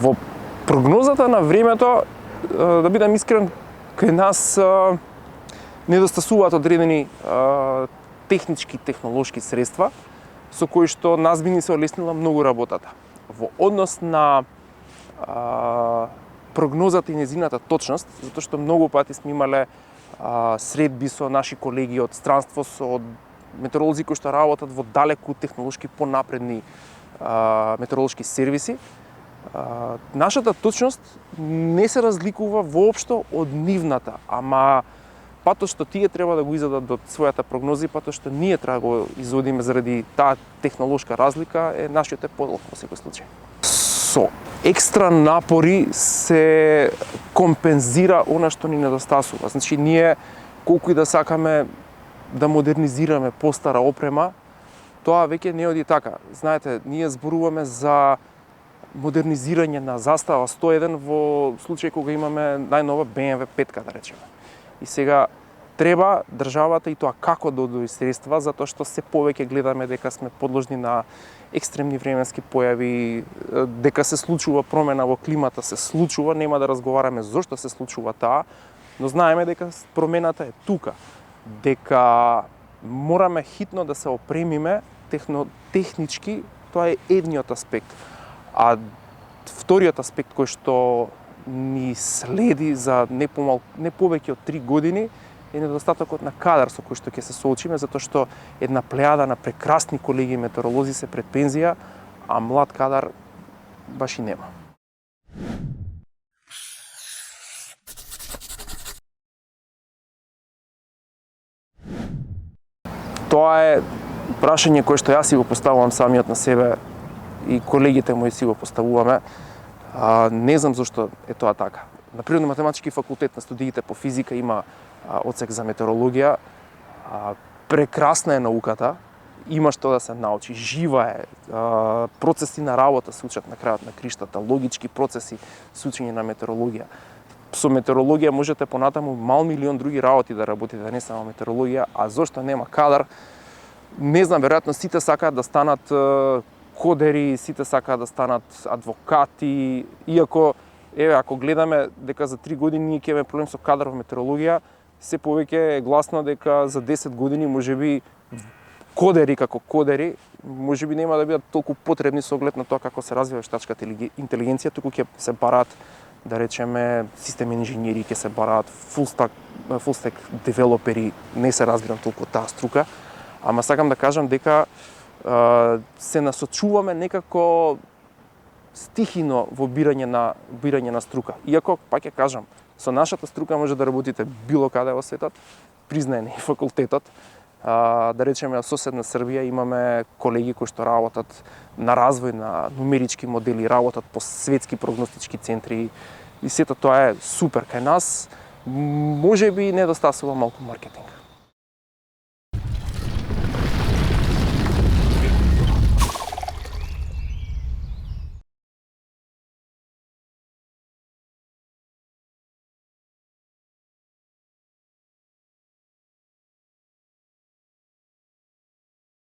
Во прогнозата на времето, да бидам искрен, кај нас недостасуваат одредени технички, технолошки средства со кои што нас би ни се олеснила многу работата. Во однос на прогнозата и незината точност, затоа што многу пати сме имале средби со наши колеги од странство, со метеоролози кои што работат во далеку технолошки понапредни метеоролошки сервиси. Нашата точност не се разликува воопшто од нивната, ама патот што тие треба да го изведат до својата прогнози, патот што ние треба да го изводиме заради таа технолошка разлика е нашиот подолг во секој случај. Со екстра напори се компензира она што ни недостасува. Значи ние колку и да сакаме да модернизираме постара опрема, тоа веќе не оди така. Знаете, ние зборуваме за модернизирање на застава 101 во случај кога имаме најнова BMW 5, да речеме. И сега треба државата и тоа како да одвои средства, затоа што се повеќе гледаме дека сме подложни на екстремни временски појави, дека се случува промена во климата, се случува, нема да разговараме зошто се случува таа, но знаеме дека промената е тука, дека мораме хитно да се опремиме технички, тоа е едниот аспект. А вториот аспект кој што ни следи за не повеќе од 3 години е недостатокот на кадар со кој што ќе се соочиме, затоа што една плејада на прекрасни колеги метеоролози се пред пензија, а млад кадар баш и нема. Тоа е прашање кое што јас си го поставувам самиот на себе и колегите мои си го поставуваме. Не знам зашто е тоа така. На Природно-математички факултет на студиите по физика има одсек за метеорологија. Прекрасна е науката, има што да се научи, жива е. Процеси на работа се учат на крајот на криштата, логички процеси се учење на метеорологија. Со метеорологија можете понатаму мал милион други работи да работите, не само метеорологија, а зошто нема кадар? Не знам, веројатно сите сакаат да станат кодери, сите сакаат да станат адвокати, иако ако гледаме дека за 3 години ние ќе имаме проблем со кадар во метеорологија, се повеќе е гласно дека за 10 години можеби кодери како кодери можеби нема да бидат толку потребни со оглед на тоа како се развива вештачката интелигенција, туку ќе се бараат, да речеме, систем инженери, ќе се бараат full stack девелопери, не се разбирам толку таа струка, ама сакам да кажам дека се насочуваме некако стихино во бирање на струка. Иако, пак ќе кажам, со нашата струка може да работите било каде во светот, признаен и факултетот. Да речеме, во соседна Србија имаме колеги кои што работат на развој на нумерички модели, работат по светски прогностички центри и сето тоа е супер. Кај нас можеби недостасува малку маркетинг.